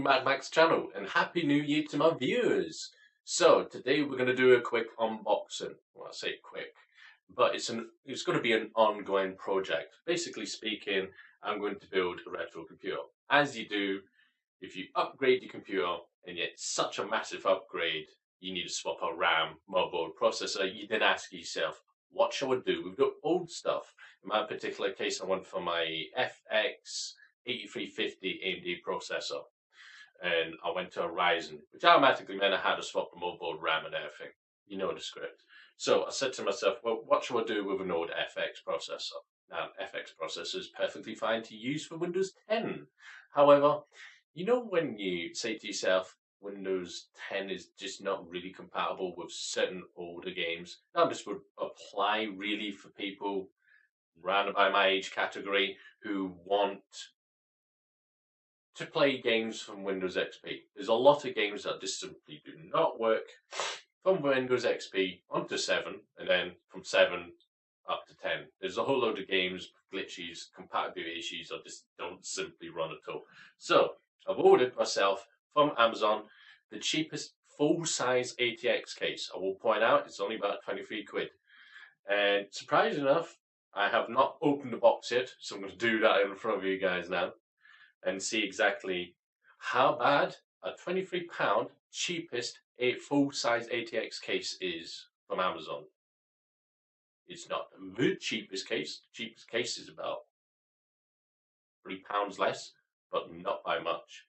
welcome back to the channel and happy new year to my viewers. So today we're going to do a quick unboxing. Well, I say quick, but it's going to be an ongoing project. Basically speaking, I'm going to build a retro computer. As you do, if you upgrade your computer and yet such a massive upgrade, you need to swap out RAM, motherboard, processor, you then ask yourself, what shall I do with the old stuff? In my particular case, I went for my FX 8350 AMD processor, and I went to a Ryzen, which automatically meant I had to swap the motherboard, RAM and everything. You know the script. So I said to myself, well, what shall I do with an old FX processor? Now, FX processor is perfectly fine to use for Windows 10. However, you know when you say to yourself, Windows 10 is just not really compatible with certain older games. Now, this would apply really for people round about my age category who want to play games from Windows XP. There's a lot of games that just simply do not work from Windows XP onto 7, and then from 7 up to 10. There's a whole load of games, glitches, compatibility issues that just don't simply run at all. So I've ordered myself from Amazon the cheapest full-size ATX case. I will point out it's only about 23 quid. And surprisingly enough, I have not opened the box yet, so I'm going to do that in front of you guys now and see exactly how bad a £23 cheapest full-size ATX case is from Amazon. It's not the cheapest case. The cheapest case is about £3 less, but not by much.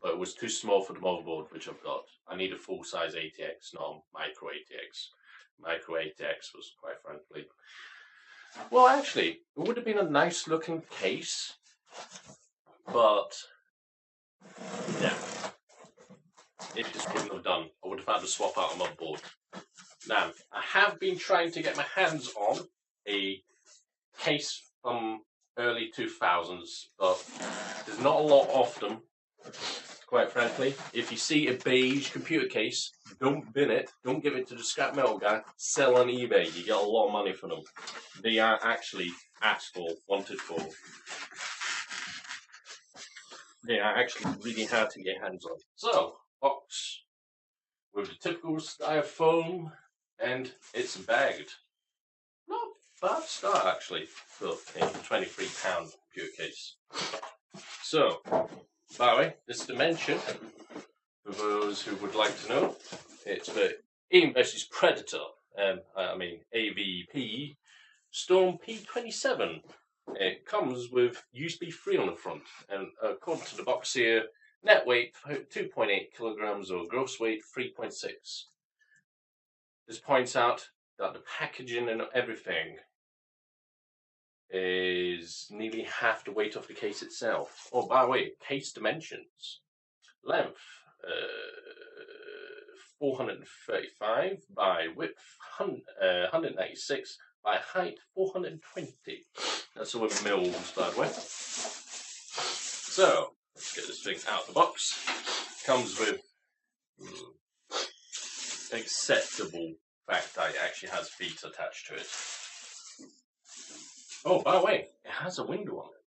But it was too small for the motherboard, which I've got. I need a full-size ATX, not a micro ATX. Micro ATX was, quite frankly... Well, actually, it would have been a nice-looking case, but... yeah. It just wouldn't have done. I would have had to swap out a motherboard. Now, I have been trying to get my hands on a case from early 2000s, but there's not a lot of them. Quite frankly, if you see a beige computer case, don't bin it, don't give it to the scrap metal guy, sell on eBay, you get a lot of money for them. They are actually asked for, wanted for. They are actually really hard to get hands on. So, box with the typical styrofoam, and it's bagged. Not a bad start actually for a £23 computer case. So, by the way, this dimension, for those who would like to know, it's the Alien vs Predator, AVP Storm P27. It comes with USB 3 on the front, and according to the box here, net weight 2.8 kilograms or gross weight 3.6. This points out that the packaging and everything is nearly half the weight of the case itself. Oh, by the way, case dimensions. Length, 435 by width, 196 by height, 420. That's all in mils, by the way. So, let's get this thing out of the box. Comes with acceptable fact that it actually has feet attached to it. Oh, by the way, it has a window on it.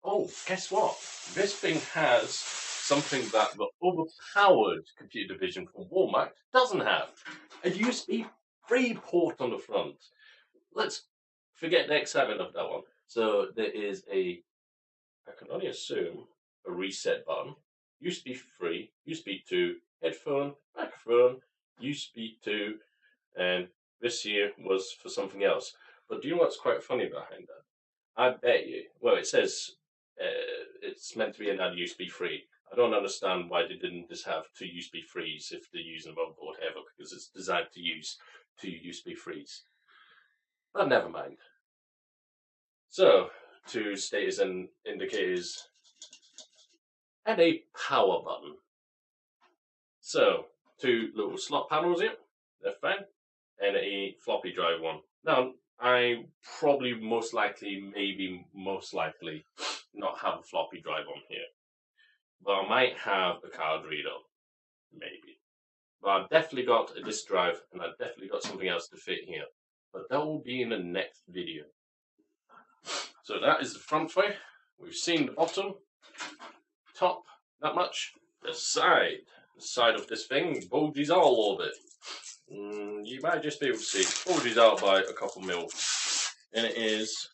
Oh, guess what? This thing has something that the overpowered computer division from Walmart doesn't have. A USB 3 port on the front. Let's forget the excitement of that one. So there is I can only assume, a reset button. USB 3, USB 2, headphone, microphone, USB 2, and this here was for something else. But do you know what's quite funny behind that? I bet you, well, it says it's meant to be another USB 3. I don't understand why they didn't just have two USB 3s if they're using a motherboard ever, because it's designed to use two USB 3s. But never mind. So, two status and indicators, and a power button. So, two little slot panels here, they're fine, and a floppy drive one. Now, I probably most likely not have a floppy drive on here. But I might have a card reader. Maybe. But I've definitely got a disk drive, and I've definitely got something else to fit here. But that will be in the next video. So that is the front way. We've seen the bottom, top, not much. the side of this thing bulges all over it. You might just be able to see it bulges out by a couple mil, and it is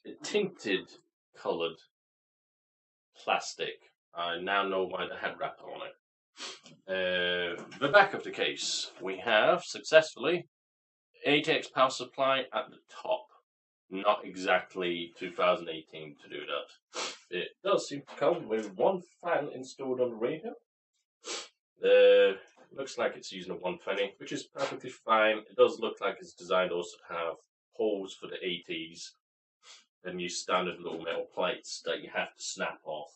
a tinted coloured plastic. I now know why they had wrapper on it. The back of the case, we have successfully 8x power supply at the top. Not exactly 2018 to do that. It does seem to come with one fan installed on the radio. Looks like it's using a 120, which is perfectly fine. It does look like it's designed also to have holes for the 80s. Then use standard little metal plates that you have to snap off.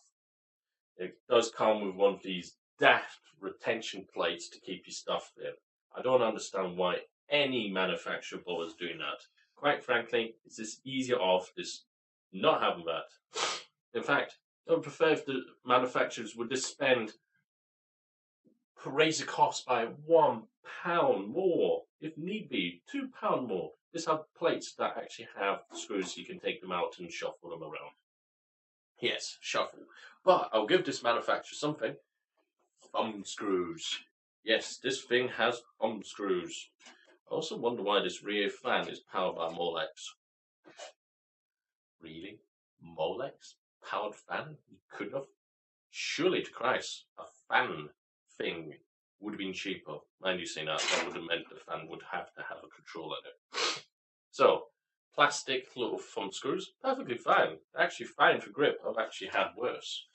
It does come with one of these daft retention plates to keep your stuff in. I don't understand why any manufacturer bothers doing that. Quite frankly, it's just easier off just not having that. In fact, I would prefer if the manufacturers would just raise the cost by £1 more, if need be, £2 more. Just have plates that actually have screws so you can take them out and shuffle them around. Yes, shuffle. But I'll give this manufacturer something. Thumb screws. Yes, this thing has thumb screws. I also wonder why this rear fan is powered by Molex. Really? Molex? Powered fan? You could have? Surely to Christ, a fan thing would have been cheaper. Mind you saying that, that would have meant the fan would have to have a control in it. So, plastic little thumb screws, perfectly fine. Actually fine for grip. I've actually had worse.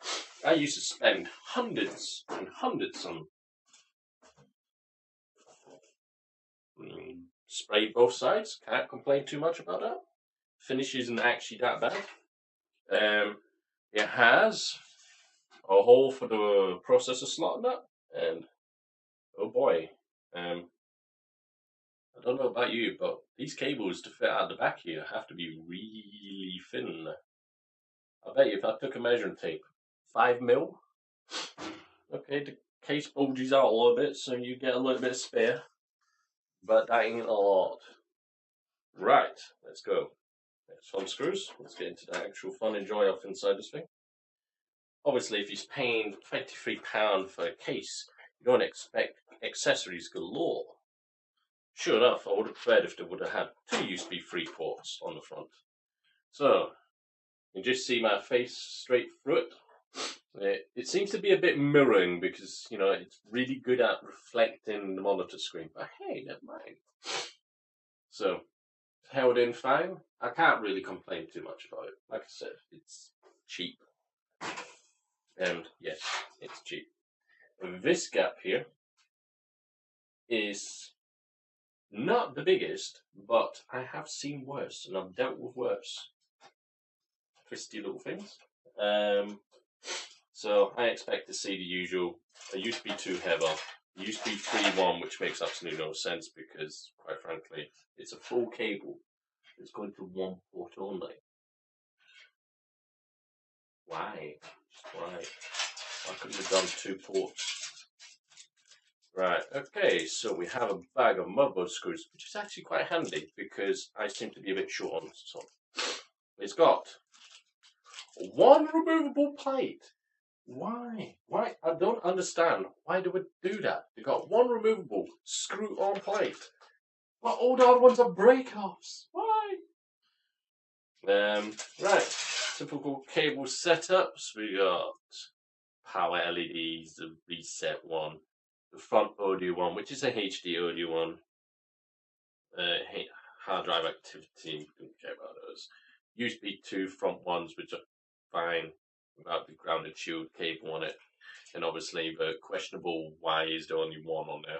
I used to spend hundreds and hundreds on sprayed both sides. Can't complain too much about that. Finish isn't actually that bad. It has a hole for the processor slot in that, and oh boy, I don't know about you, but these cables to fit out the back here have to be really thin. I bet you if I took a measuring tape, 5 mil, okay, the case bulges out a little bit, so you get a little bit of spare, but that ain't a lot. Right, let's go. Next thumb screws. Let's get into the actual fun and joy of inside this thing. Obviously, if you're paying £23 for a case, you don't expect accessories galore. Sure enough, I would have preferred if they would have had 2 USB 3 ports on the front. So, you can just see my face straight through it. It seems to be a bit mirroring because, you know, it's really good at reflecting the monitor screen. But hey, never mind. So, held in fine. I can't really complain too much about it. Like I said, it's cheap. And yes, it's cheap. This gap here is not the biggest, but I have seen worse, and I've dealt with worse. Twisty little things. So I expect to see the usual. It used to be 2 header. It used to be 3-1, which makes absolutely no sense because, quite frankly, it's a full cable. It's going to 1 port only. Why? Why? Why couldn't have done 2 ports? Right, okay, so we have a bag of motherboard screws, which is actually quite handy because I seem to be a bit short on some. It's got 1 removable plate. Why? Why? I don't understand. Why do we do that? You've got 1 removable screw-on plate. But all the other ones are break-offs. Why? Right. Typical cable setups. We got power LEDs, the reset one, the front audio one, which is a HD audio one. Hard drive activity, don't care about those. USB 2 front ones, which are fine without the grounded shield cable on it. And obviously the questionable why is there only one on there.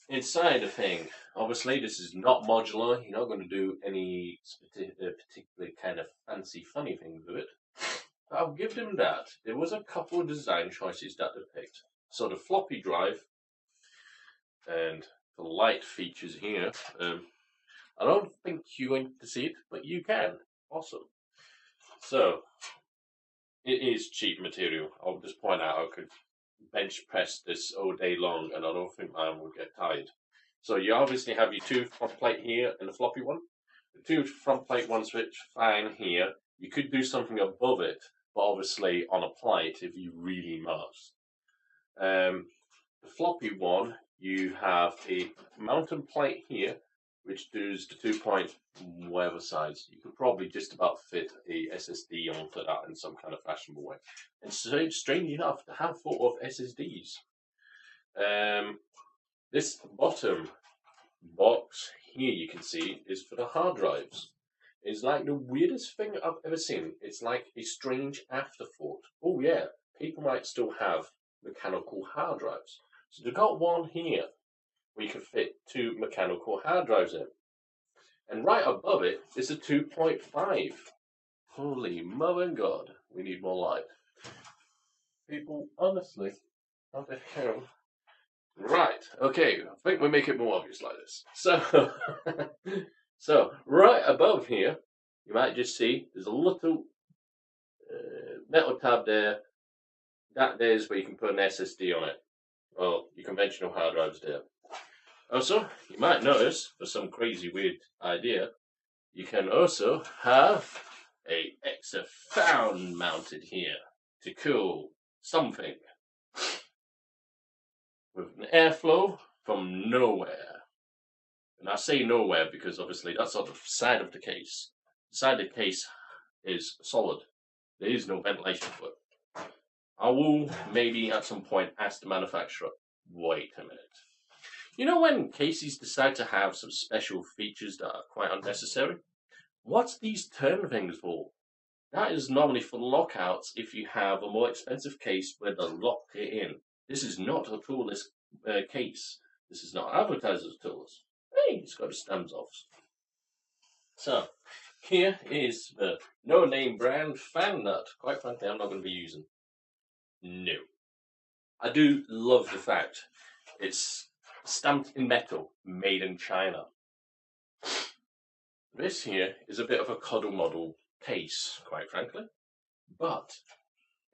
Inside the thing, obviously this is not modular. You're not going to do any particularly kind of fancy funny things with it. But I'll give them that. There was a couple of design choices that they picked. So the floppy drive and the light features here. I don't think you're going to see it, but you can. Awesome. So it is cheap material. I'll just point out I could bench press this all day long and I don't think mine will get tired. So you obviously have your 2 front plate here and the floppy one. The 2 front plate one switch, fine here. You could do something above it, but obviously on a plate if you really must. The floppy one, you have a mountain plate here, which does the 2 point whatever size. You could probably just about fit a SSD onto that in some kind of fashionable way. And so, strange enough, the handful of SSDs. This bottom box here, you can see, is for the hard drives. It's like the weirdest thing I've ever seen. It's like a strange afterthought. Oh yeah, people might still have mechanical hard drives. So they've got one here where you can fit 2 mechanical hard drives in. And right above it is a 2.5. Holy mother and God, we need more light. People, honestly, what the hell? Right, okay, I think we make it more obvious like this. So, so right above here, you might just see there's a little metal tab there. That there is where you can put an SSD on it. Well, your conventional hard drives there. Also, you might notice, for some crazy weird idea, you can also have a extra fan mounted here to cool something with an airflow from nowhere. And I say nowhere because obviously that's on the side of the case. The side of the case is solid. There is no ventilation for it. I will maybe at some point ask the manufacturer, wait a minute. You know when cases decide to have some special features that are quite unnecessary? What's these turn things for? That is normally for lockouts if you have a more expensive case where they lock it in. This is not a toolless case. This is not advertiser's tools. Hey, it's got the stems off. So, here is the no-name brand fan nut. Quite frankly, I'm not going to be using. No. I do love the fact it's stamped in metal, made in China. This here is a bit of a cuddle model case, quite frankly, but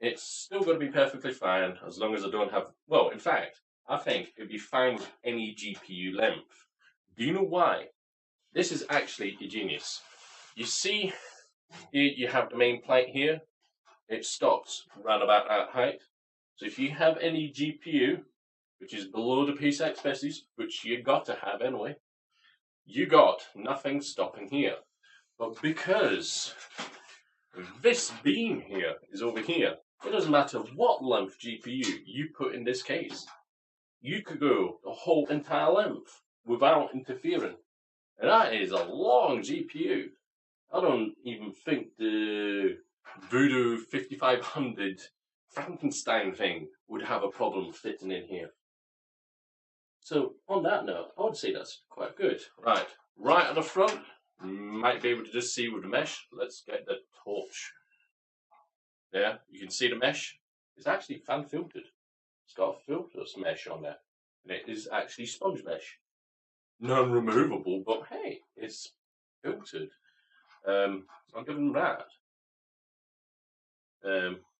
it's still going to be perfectly fine as long as I don't have, well, in fact, I think it'd be fine with any GPU length. Do you know why? This is actually a genius. You see, you have the main plate here. It stops around about that height. So if you have any GPU, which is below the PCI specs, which you got to have anyway, you got nothing stopping here. But because this beam here is over here, it doesn't matter what length GPU you put in this case. You could go the whole entire length without interfering. And that is a long GPU. I don't even think the Voodoo 5500 Frankenstein thing would have a problem fitting in here. So on that note, I would say that's quite good. Right at the front, you might be able to just see with the mesh. Let's get the torch. There, you can see the mesh. It's actually fan filtered. It's got a filterless mesh on there. And it is actually sponge mesh. Non-removable, but hey, it's filtered. I'll give them that.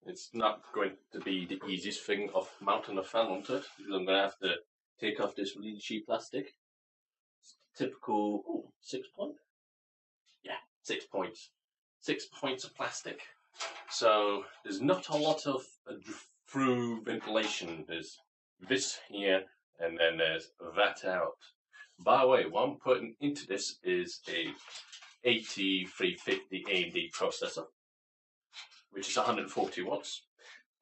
It's not going to be the easiest thing of mounting a fan onto it, because I'm going to have to take off this really cheap plastic. It's typical 6 point. Yeah, 6 points. 6 points of plastic. So there's not a lot of through ventilation. There's this here, and then there's that out. By the way, what I'm putting into this is a 8350 AMD processor, which is 140 watts.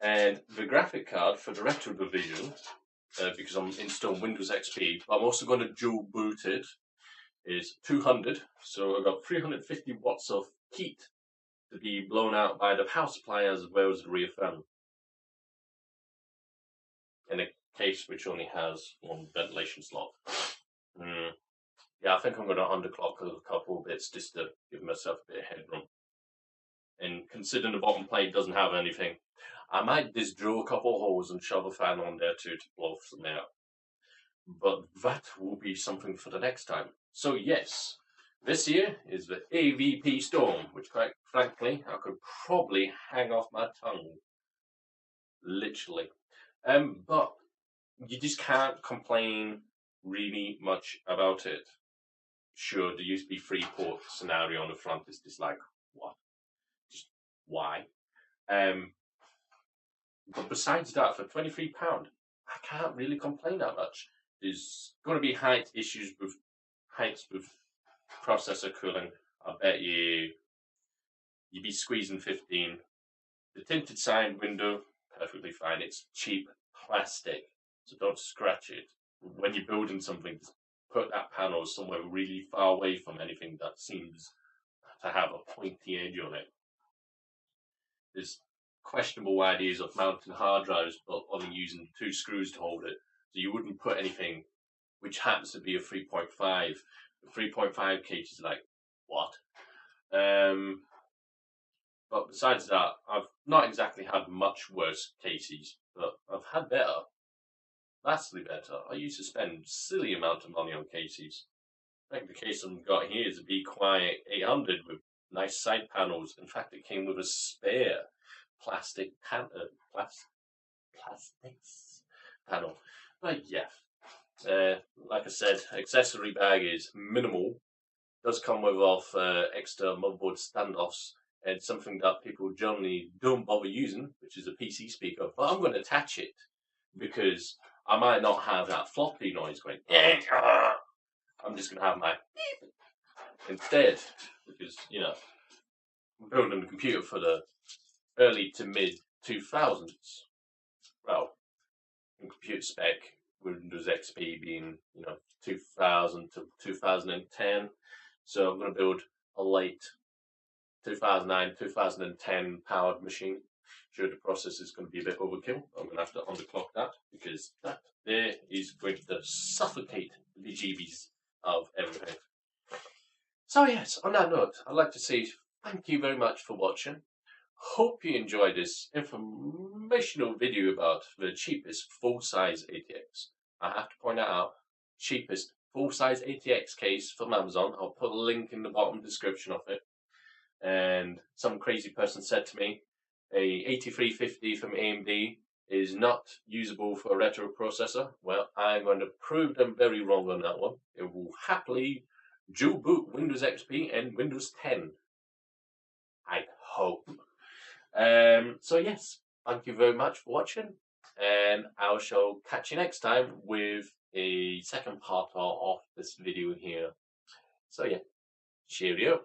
And the graphic card for the retro division, because I'm installing Windows XP, but I'm also going to dual boot it, is 200. So I've got 350 watts of heat to be blown out by the power supply as well as the rear fan. In a case which only has one ventilation slot. Yeah, I think I'm going to underclock a couple of bits just to give myself a bit of headroom. And considering the bottom plate doesn't have anything, I might just drill a couple of holes and shove a fan on there too to blow some air. But that will be something for the next time. So yes, this here is the AVP Storm, which quite frankly, I could probably hang off my tongue. Literally. But you just can't complain really much about it. Sure, the USB 3-port scenario on the front is just like, what? Just why? But besides that, for £23, I can't really complain that much. There's going to be heights with processor cooling. I bet you'd be squeezing 15. The tinted side window, perfectly fine. It's cheap plastic, so don't scratch it. When you're building something, just put that panel somewhere really far away from anything that seems to have a pointy edge on it. There's questionable ideas of mounting hard drives, but only using 2 screws to hold it. So you wouldn't put anything which happens to be a 3.5. 3.5 cages, like, what? But besides that, I've not exactly had much worse cases, but I've had better. Vastly better. I used to spend silly amount of money on cases. Like the case I've got here is a Be Quiet 800 with nice side panels. In fact, it came with a spare plastics panel. But yeah, like I said, accessory bag is minimal. Does come with extra motherboard standoffs and something that people generally don't bother using, which is a PC speaker. But I'm going to attach it because I might not have that floppy noise going. I'm just going to have my beep instead because, you know, I'm building a computer for the early to mid 2000s. Well, in computer spec, Windows XP being, 2000 to 2010. So I'm going to build a late 2009, 2010 powered machine. Sure, the process is going to be a bit overkill. I'm going to have to underclock that because that there is going to suffocate the GBs of everything. So yes, on that note, I'd like to say thank you very much for watching. Hope you enjoyed this informational video about the cheapest full-size ATX. I have to point that out. Cheapest full-size ATX case from Amazon. I'll put a link in the bottom description of it. And some crazy person said to me, a 8350 from AMD is not usable for a retro processor. Well, I'm going to prove them very wrong on that one. It will happily dual boot Windows XP and Windows 10. I hope. So yes, thank you very much for watching, and I shall catch you next time with a second part of this video here. So yeah, cheerio.